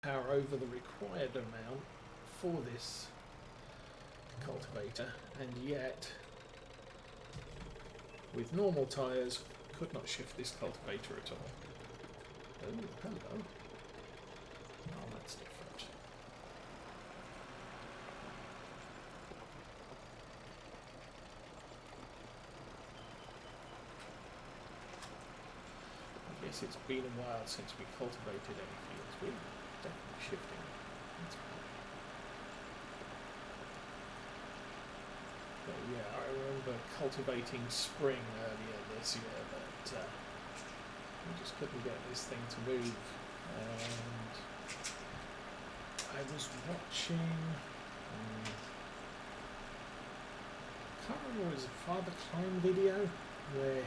horsepower over the required amount for this cultivator, and yet with normal tyres could not shift this cultivator at all. Oh, hello. Oh, that's different. I guess it's been a while since we cultivated any fields. We're definitely shifting. That's cool. But yeah, I remember cultivating spring earlier this year, but we just couldn't get this thing to move. And I was watching, I can't remember, it was a Father Klein video where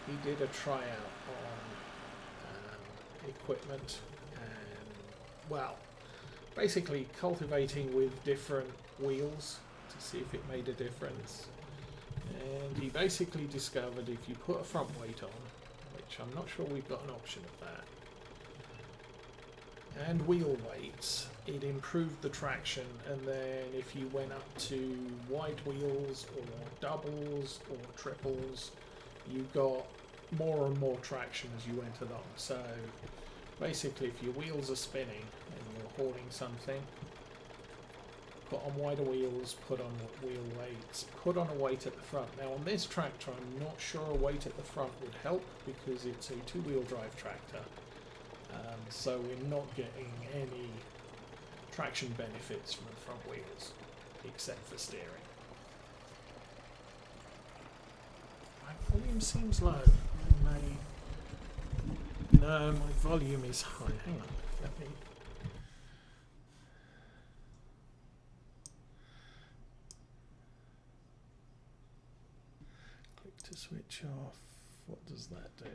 he did a tryout on equipment and, well, basically cultivating with different wheels to see if it made a difference. And he basically discovered if you put a front weight on, which I'm not sure we've got an option of that, and wheel weights, it improved the traction. And then if you went up to wide wheels or doubles or triples, you got more and more traction as you went along. So basically, if your wheels are spinning and you're hauling something, put on wider wheels, put on wheel weights, put on a weight at the front. Now on this tractor, I'm not sure a weight at the front would help because it's a two-wheel drive tractor. So we're not getting any traction benefits from the front wheels, except for steering. My volume seems low. No, my volume is high. Hang on, let me... Click to switch off. What does that do?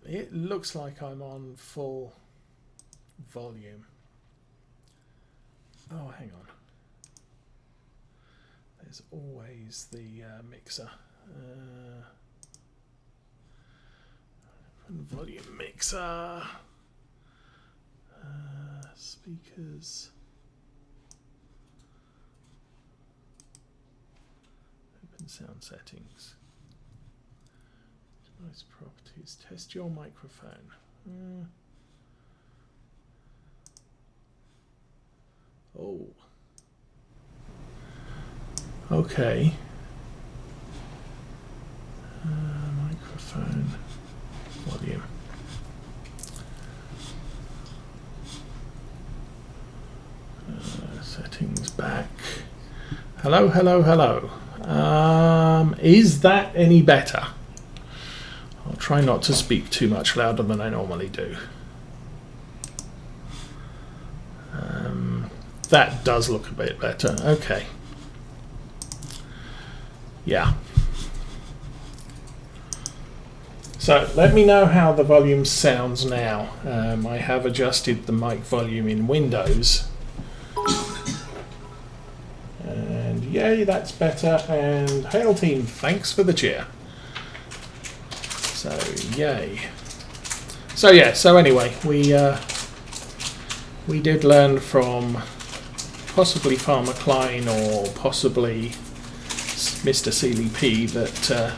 It looks like I'm on full volume. Oh, hang on. There's always the mixer. Volume mixer. Speakers. Open sound settings. Nice properties. Test your microphone. Oh. Okay. Microphone volume. Settings back. Hello, hello, hello. Is that any better? I'll try not to speak too much louder than I normally do. That does look a bit better. Okay. Yeah. So let me know how the volume sounds now. I have adjusted the mic volume in Windows. And yay, that's better. And Hail Team, thanks for the cheer. So yay. So yeah, so anyway, we did learn from possibly Farmer Klein or possibly Mr. Seeley P that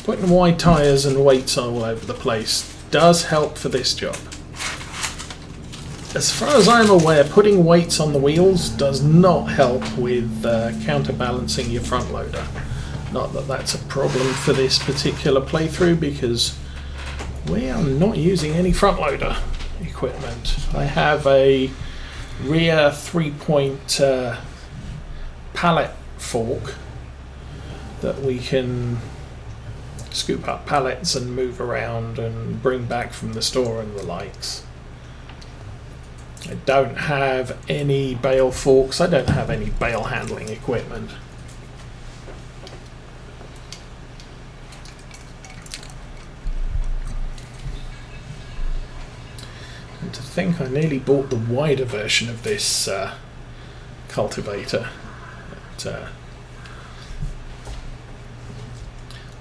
putting wide tyres and weights all over the place does help for this job. As far as I'm aware, putting weights on the wheels does not help with counterbalancing your front loader. Not that that's a problem for this particular playthrough because we are not using any front loader equipment. I have a rear 3-point pallet fork that we can scoop up pallets and move around and bring back from the store and the likes. I don't have any bale forks. I don't have any bale handling equipment. And to think I nearly bought the wider version of this cultivator.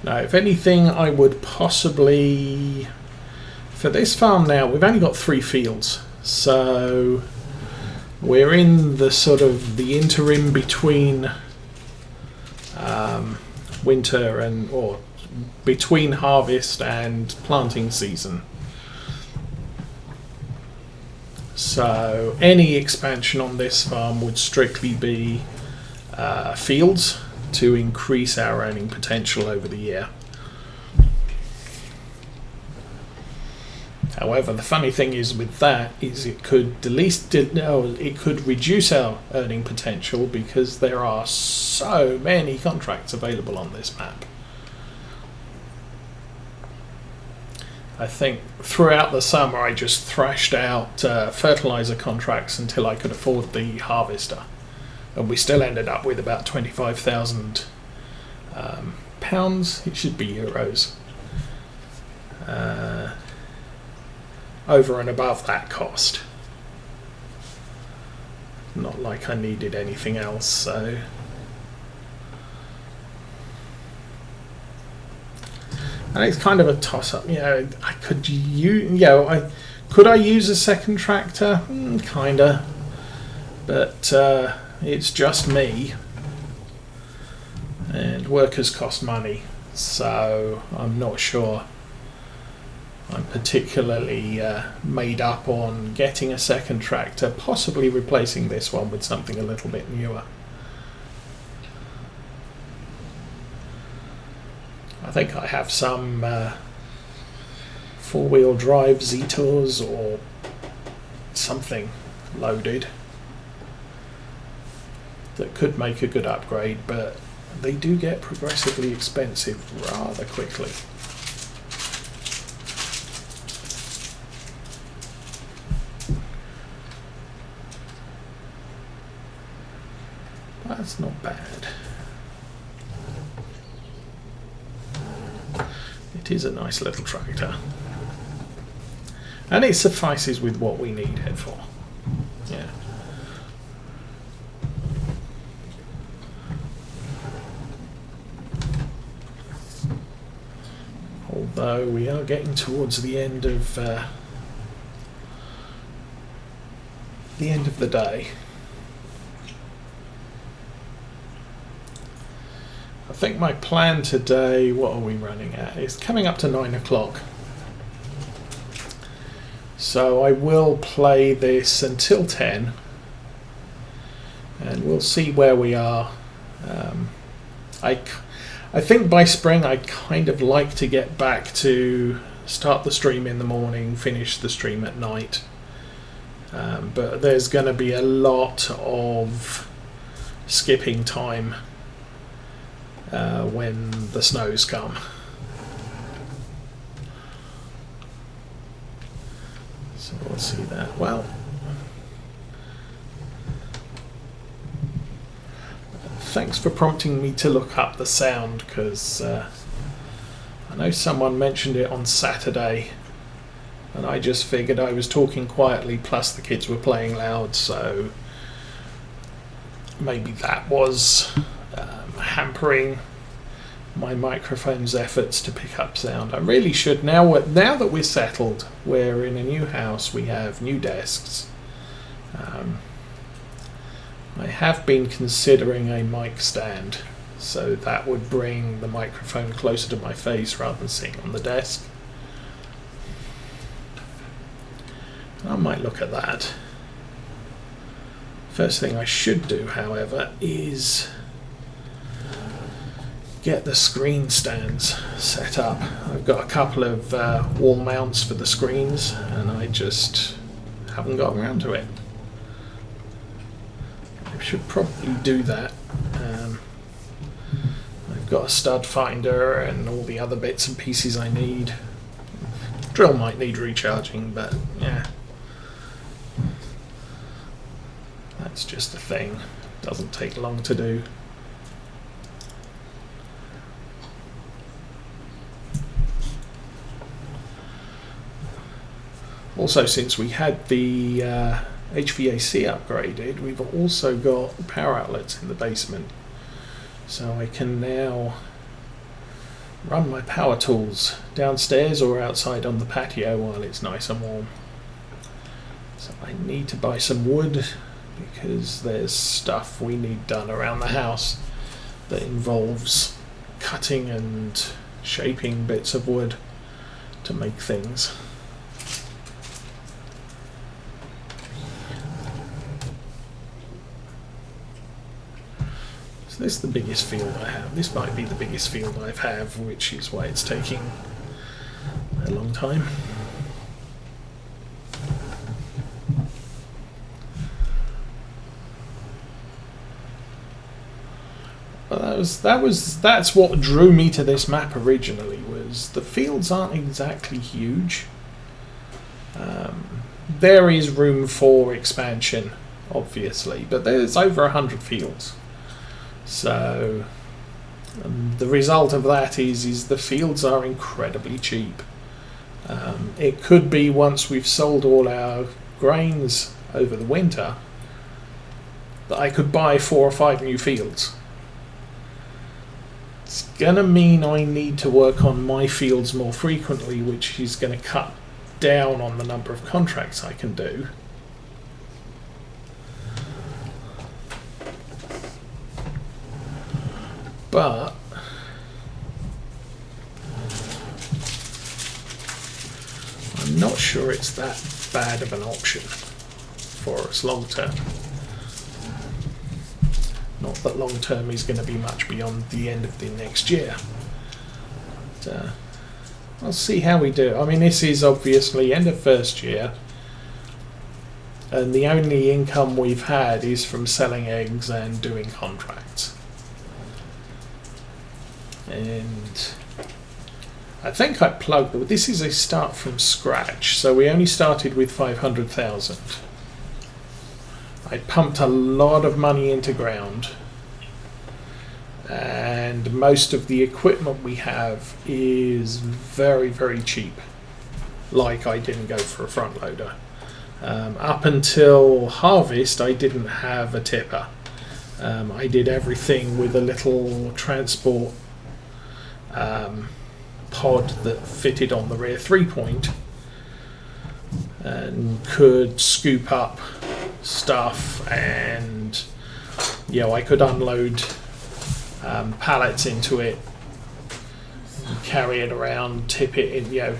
Now, if anything, I would possibly, for this farm now, we've only got 3 fields, so we're in the sort of the interim between winter or between harvest and planting season. So any expansion on this farm would strictly be fields to increase our earning potential over the year. However, the funny thing is with that is it could reduce our earning potential because there are so many contracts available on this map. I think throughout the summer I just thrashed out fertilizer contracts until I could afford the harvester, and we still ended up with about 25,000 pounds. It should be euros. Over and above that cost. Not like I needed anything else, so. And it's kind of a toss-up. I could could I use a second tractor? Kinda, but it's just me, and workers cost money, so I'm not sure I'm particularly made up on getting a second tractor, possibly replacing this one with something a little bit newer. I think I have some 4-wheel drive Zetors or something loaded that could make a good upgrade, but they do get progressively expensive rather quickly. That's not bad. It is a nice little tractor. And it suffices with what we need it for. Yeah. Although we are getting towards the end of the day. I think my plan today, what are we running at? It's coming up to 9 o'clock. So I will play this until 10 and we'll see where we are. I think by spring I'd kind of like to get back to start the stream in the morning, finish the stream at night. But there's going to be a lot of skipping time when the snows come. So we'll see that. Well, thanks for prompting me to look up the sound, because I know someone mentioned it on Saturday and I just figured I was talking quietly, plus the kids were playing loud, so maybe that was hampering my microphone's efforts to pick up sound. I really should, now that we're settled, we're in a new house, we have new desks. I have been considering a mic stand, so that would bring the microphone closer to my face rather than sitting on the desk. I might look at that. First thing I should do, however, is get the screen stands set up. I've got a couple of wall mounts for the screens and I just haven't got around to it. I should probably do that. I've got a stud finder and all the other bits and pieces I need. Drill might need recharging, but yeah. That's just a thing. Doesn't take long to do. Also, since we had the HVAC upgraded, we've also got power outlets in the basement. So I can now run my power tools downstairs or outside on the patio while it's nice and warm. So I need to buy some wood because there's stuff we need done around the house that involves cutting and shaping bits of wood to make things. So this is the biggest field I have. This might be the biggest field I have, which is why it's taking a long time. That's what drew me to this map originally, was the fields aren't exactly huge. There is room for expansion, obviously, but there's over 100 fields. So the result of that is the fields are incredibly cheap. It could be once we've sold all our grains over the winter that I could buy 4 or 5 new fields. It's going to mean I need to work on my fields more frequently, which is going to cut down on the number of contracts I can do. But I'm not sure it's that bad of an option for us long term. Not that long term is going to be much beyond the end of the next year. But, I'll see how we do. I mean, this is obviously end of first year, and the only income we've had is from selling eggs and doing contracts. And I think I plugged. This is a start from scratch, so we only started with 500,000. I pumped a lot of money into ground, and most of the equipment we have is very, very cheap. Like, I didn't go for a front loader. Up until harvest, I didn't have a tipper. I did everything with a little transport pod that fitted on the rear 3-point and could scoop up stuff, and I could unload pallets into it, carry it around, tip it in.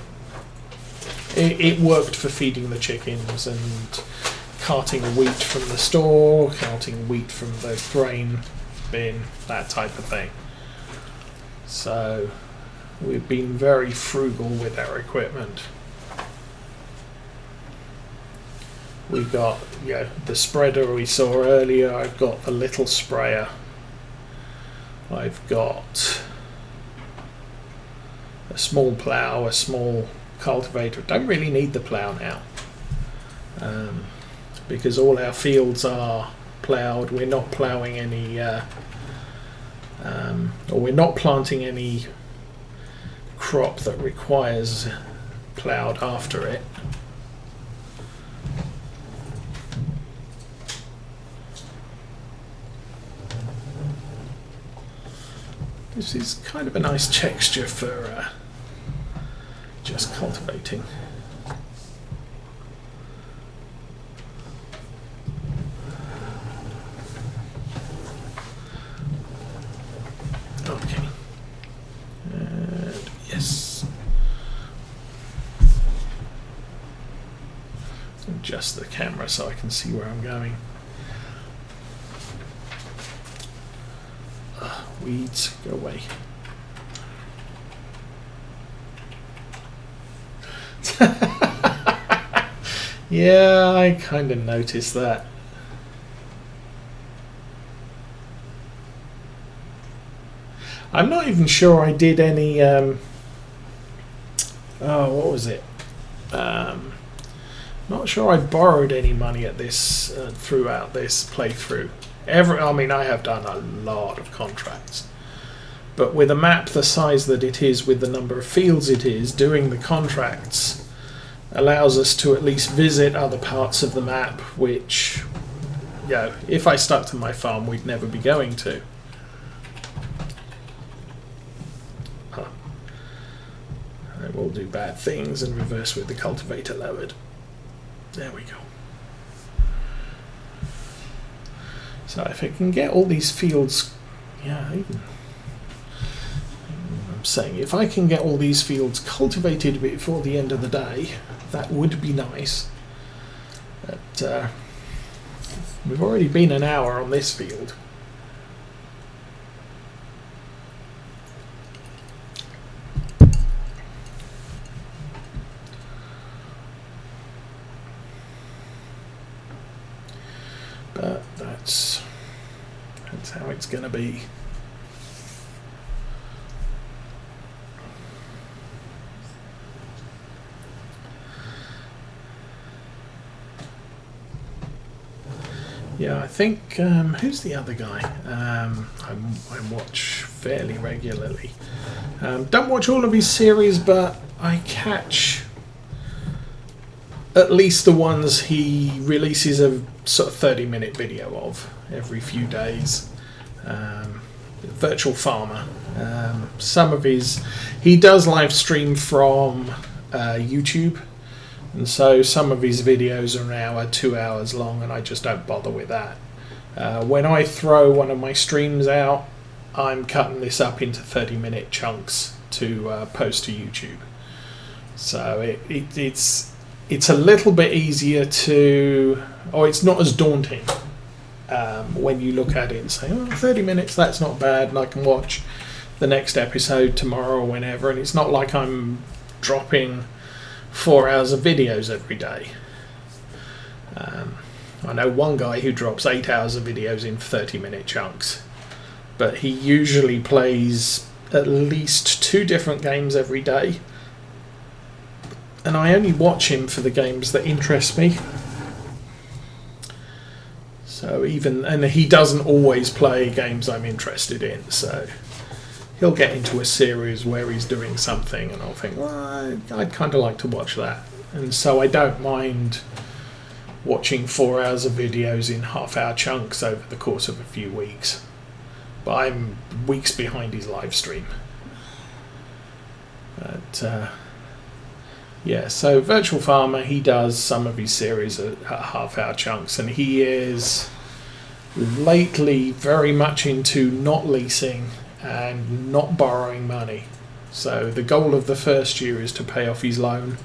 It worked for feeding the chickens and carting wheat from the store, carting wheat from the grain bin, that type of thing. So we've been very frugal with our equipment. We've got the spreader we saw earlier. I've got a little sprayer. I've got a small plough, a small cultivator. Don't really need the plough now, because all our fields are ploughed. We're not ploughing any, or we're not planting any crop that requires ploughed after it. This is kind of a nice texture for just cultivating. Okay. And yes. Adjust the camera so I can see where I'm going. Weeds, go away. Yeah, I kind of noticed that. I'm not even sure I did any what was it? Not sure I borrowed any money at this throughout this playthrough. I have done a lot of contracts, but with a map the size that it is, with the number of fields it is, doing the contracts allows us to at least visit other parts of the map, which, you know, if I stuck to my farm, we'd never be going to. I will do bad things and reverse with the cultivator lowered. There we go. So if I can get all these fields, yeah, I'm saying if I can get all these fields cultivated before the end of the day, that would be nice. But we've already been an hour on this field. But that's how it's going to be. Yeah, I think, who's the other guy? I watch fairly regularly. Don't watch all of his series, but I catch at least the ones he releases a sort of 30-minute video of every few days. Virtual Farmer. Some of he does live stream from YouTube, and so some of his videos are an hour, 2 hours long, and I just don't bother with that. When I throw one of my streams out, I'm cutting this up into 30-minute chunks to post to YouTube. So it's a little bit easier to, or it's not as daunting when you look at it and say, oh, 30 minutes, that's not bad, and I can watch the next episode tomorrow or whenever, and it's not like I'm dropping 4 hours of videos every day. I know one guy who drops 8 hours of videos in 30-minute chunks, but he usually plays at least 2 different games every day, and I only watch him for the games that interest me. So and he doesn't always play games I'm interested in, so he'll get into a series where he's doing something and I'll think, well, I'd kind of like to watch that. And so I don't mind watching 4 hours of videos in half-hour chunks over the course of a few weeks. But I'm weeks behind his live stream. But yeah, so Virtual Farmer, he does some of his series at half-hour chunks, and he is lately very much into not leasing and not borrowing money. So the goal of the first year is to pay off his loan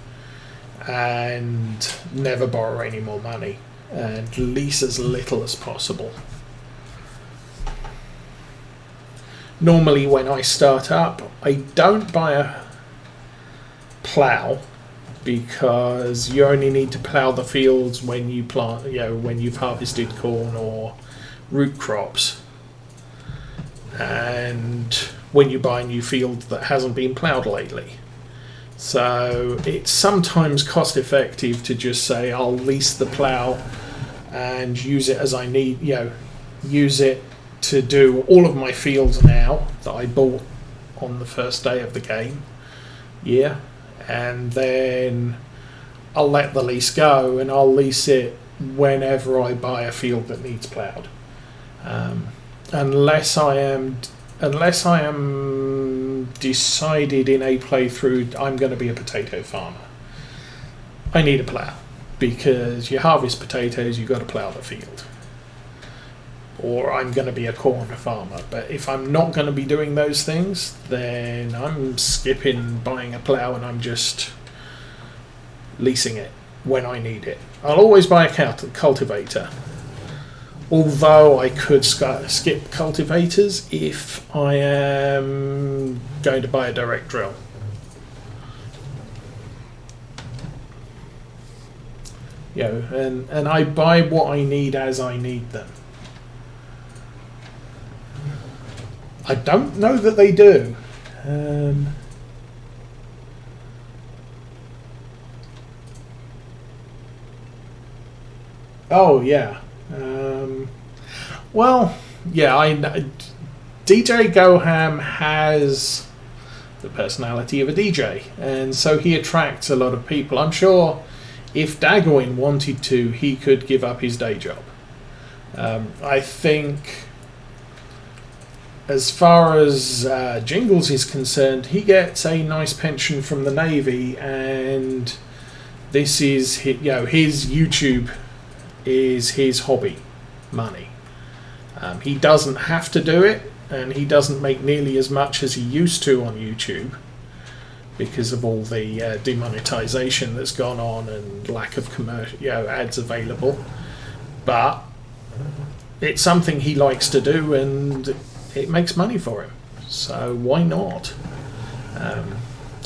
and never borrow any more money and lease as little as possible. Normally when I start up, I don't buy a plough, because you only need to plough the fields when you plant, when you've harvested corn or root crops, and when you buy a new field that hasn't been ploughed lately. So it's sometimes cost effective to just say I'll lease the plough and use it as I need, use it to do all of my fields now that I bought on the first day of the game. Yeah. And then I'll let the lease go, and I'll lease it whenever I buy a field that needs ploughed. Unless I am decided in a playthrough I'm going to be a potato farmer, I need a plough, because you harvest potatoes, you've got to plough the field. Or I'm going to be a corn farmer. But if I'm not going to be doing those things, then I'm skipping buying a plough and I'm just leasing it when I need it. I'll always buy a cultivator, although I could skip cultivators if I am going to buy a direct drill. And I buy what I need as I need them. I don't know that they do. Oh yeah. Well, yeah. DJ Goham has the personality of a DJ, and so he attracts a lot of people. I'm sure if Dagoin wanted to, he could give up his day job. I think, as far as Jingles is concerned, he gets a nice pension from the Navy, and this is his YouTube is his hobby money. He doesn't have to do it, and he doesn't make nearly as much as he used to on YouTube because of all the demonetization that's gone on and lack of commercial ads available. But it's something he likes to do, and it makes money for him. So why not?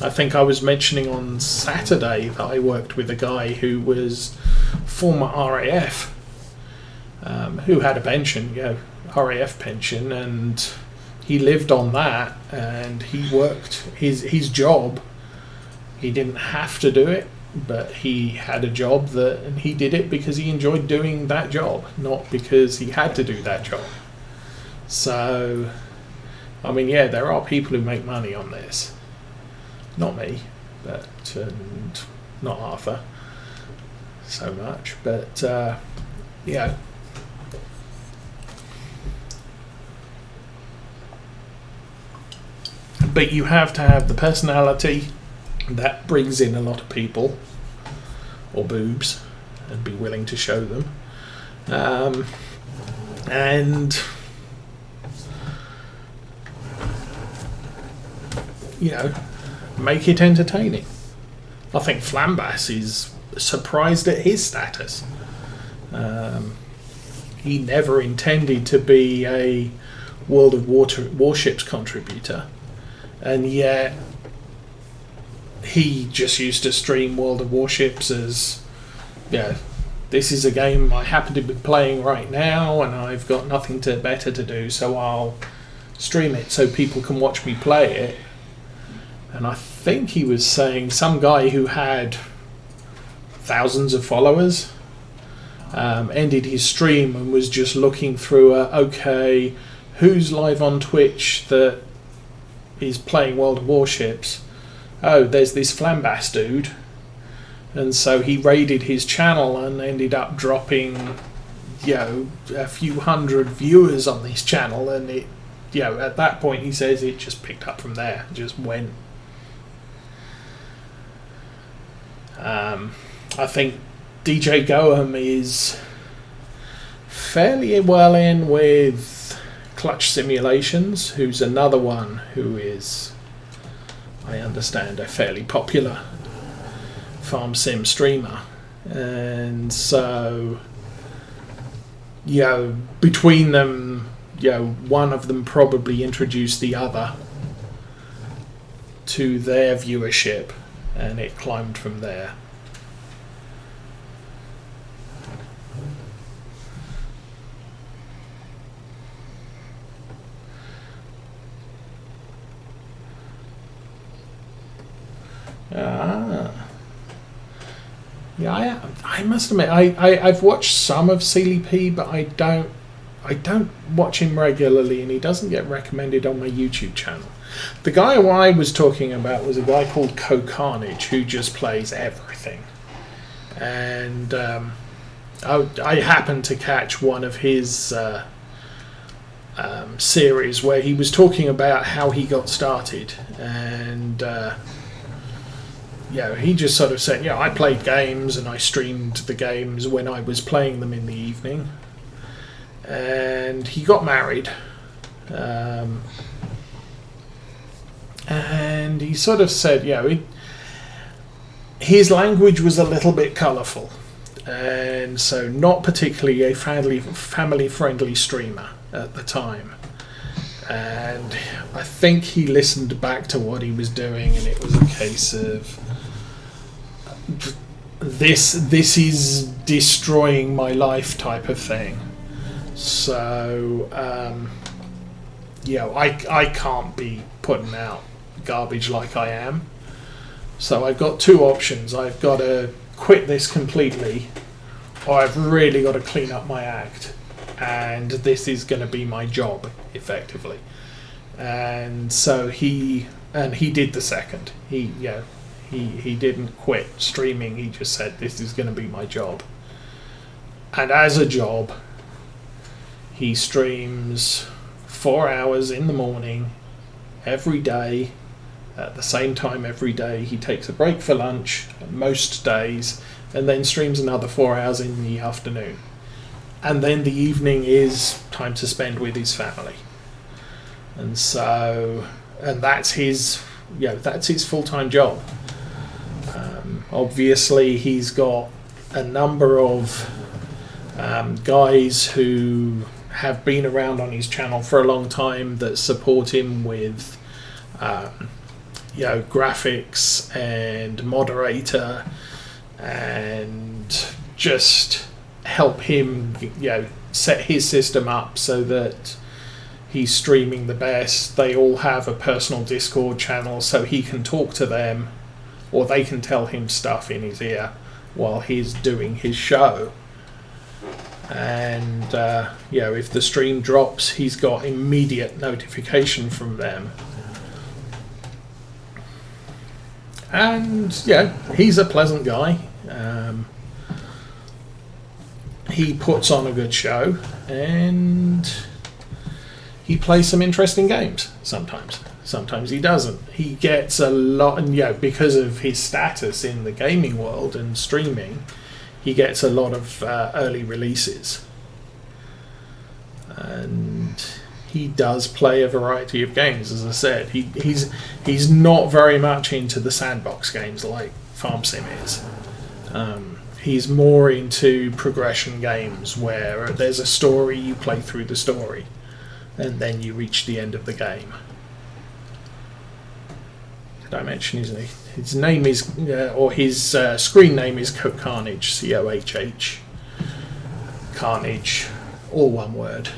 I think I was mentioning on Saturday that I worked with a guy who was former RAF, who had a pension, RAF pension, and he lived on that, and he worked his job. He didn't have to do it, but he had a job and he did it because he enjoyed doing that job, not because he had to do that job. So, I mean, there are people who make money on this. Not me, but and not Arthur so much, but But you have to have the personality that brings in a lot of people, or boobs, and be willing to show them. And make it entertaining. I think Flambas is surprised at his status. He never intended to be a World of Warships contributor, and yet he just used to stream World of Warships as, this is a game I happen to be playing right now, and I've got nothing better to do, so I'll stream it so people can watch me play it. And I think he was saying some guy who had thousands of followers ended his stream and was just looking through who's live on Twitch that is playing World of Warships. Oh, there's this Flambas dude. And so he raided his channel and ended up dropping, a few hundred viewers on this channel, and it, at that point he says it just picked up from there, just went. I think DJ Goham is fairly well in with Clutch Simulations, who's another one who is, I understand, a fairly popular farm sim streamer. And so, between them, one of them probably introduced the other to their viewership, and it climbed from there. I must admit, I've watched some of CLP, but I don't watch him regularly, and he doesn't get recommended on my YouTube channel. The guy I was talking about was a guy called Co-Carnage, who just plays everything. And I happened to catch one of his series where he was talking about how he got started, and he just sort of said, I played games and I streamed the games when I was playing them in the evening. And he got married. And he sort of said, his language was a little bit colourful. And so not particularly a family-friendly streamer at the time. And I think he listened back to what he was doing, and it was a case of, this is destroying my life type of thing. So I can't be putting out garbage like I am. So I've got two options. I've got to quit this completely, or I've really got to clean up my act, and this is going to be my job effectively. And so he did the second. He He didn't quit streaming. He just said, this is going to be my job. And as a job, he streams 4 hours in the morning every day at the same time every day. He takes a break for lunch most days and then streams another 4 hours in the afternoon. And then the evening is time to spend with his family. And so, and that's his, that's his full-time job. Obviously, he's got a number of guys who have been around on his channel for a long time that support him with, graphics and moderator, and just help him, set his system up so that he's streaming the best. They all have a personal Discord channel so he can talk to them, or they can tell him stuff in his ear while he's doing his show. And if the stream drops, he's got immediate notification from them. And he's a pleasant guy. He puts on a good show, and he plays some interesting games sometimes. Sometimes he doesn't. He gets a lot, and because of his status in the gaming world and streaming, he gets a lot of early releases. And he does play a variety of games, as I said. He's not very much into the sandbox games like Farm Sim is. He's more into progression games where there's a story, you play through the story, and then you reach the end of the game. Did I mention his name? His name is, or his screen name is Carnage, C-O-H-H. Carnage, all one word.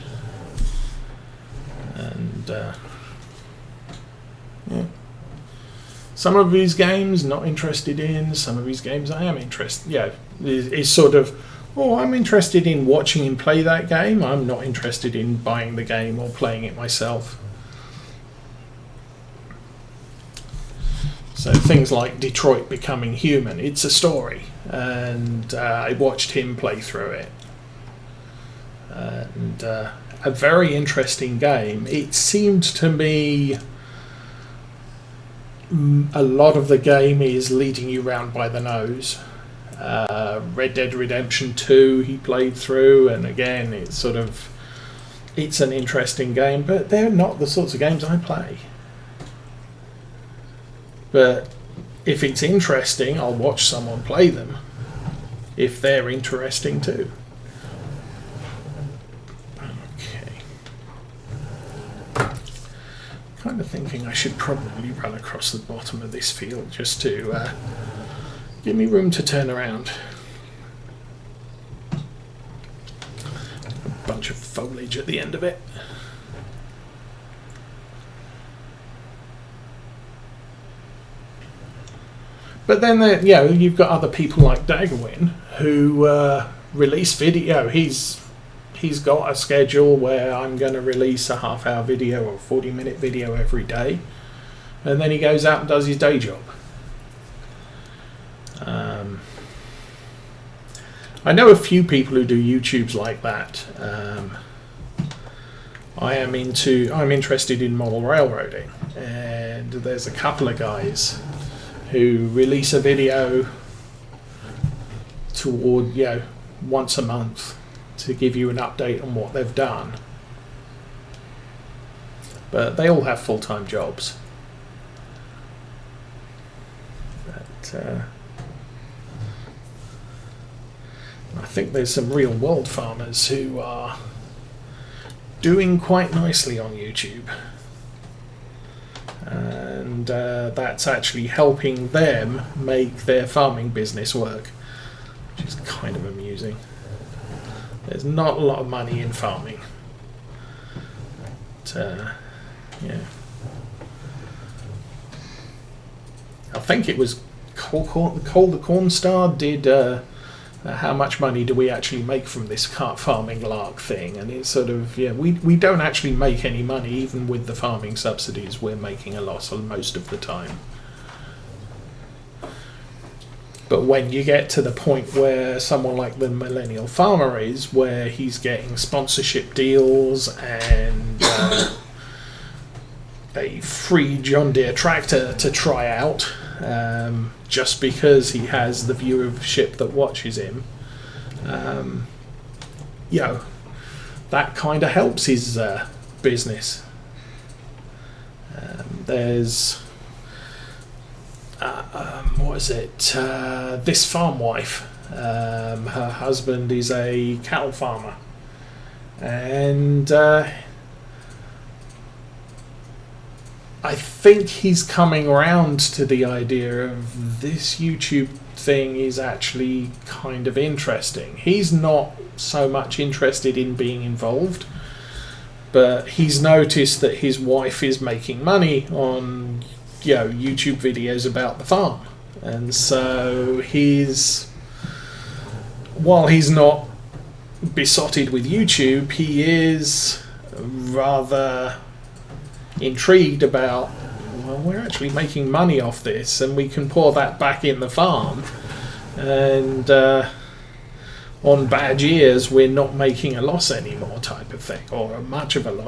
And some of his games not interested in. Some of his games I am interested. Is sort of, I'm interested in watching him play that game. I'm not interested in buying the game or playing it myself. So things like Detroit Becoming Human, it's a story, and I watched him play through it. And a very interesting game. It seemed to me a lot of the game is leading you round by the nose. Red Dead Redemption 2 he played through, and again it's an interesting game, but they're not the sorts of games I play. But if it's interesting, I'll watch someone play them if they're interesting too. Kind of thinking I should probably run across the bottom of this field just to give me room to turn around. A bunch of foliage at the end of it. But then you've got other people like Daggerwin who release video. He's got a schedule where I'm going to release a half-hour video or 40-minute video every day, and then he goes out and does his day job. I know a few people who do YouTubes like that. I'm interested in model railroading, and there's a couple of guys who release a video toward once a month to give you an update on what they've done. But they all have full-time jobs. But I think there's some real-world farmers who are doing quite nicely on YouTube. And that's actually helping them make their farming business work, which is kind of amusing. There's not a lot of money in farming. But, I think it was Cole the Corn Star did how much money do we actually make from this farming lark thing, and it's sort of we don't actually make any money. Even with the farming subsidies, we're making a loss most of the time. But when you get to the point where someone like the Millennial Farmer is, where he's getting sponsorship deals and a free John Deere tractor to try out, just because he has the viewership that watches him, that kind of helps his business. There's what is it? This farm wife. Her husband is a cattle farmer, and I think he's coming around to the idea of this YouTube thing is actually kind of interesting. He's not so much interested in being involved, but he's noticed that his wife is making money on, YouTube videos about the farm. And so while he's not besotted with YouTube, he is rather intrigued about, well, we're actually making money off this and we can pour that back in the farm, and on bad years we're not making a loss anymore, type of thing, or much of a loss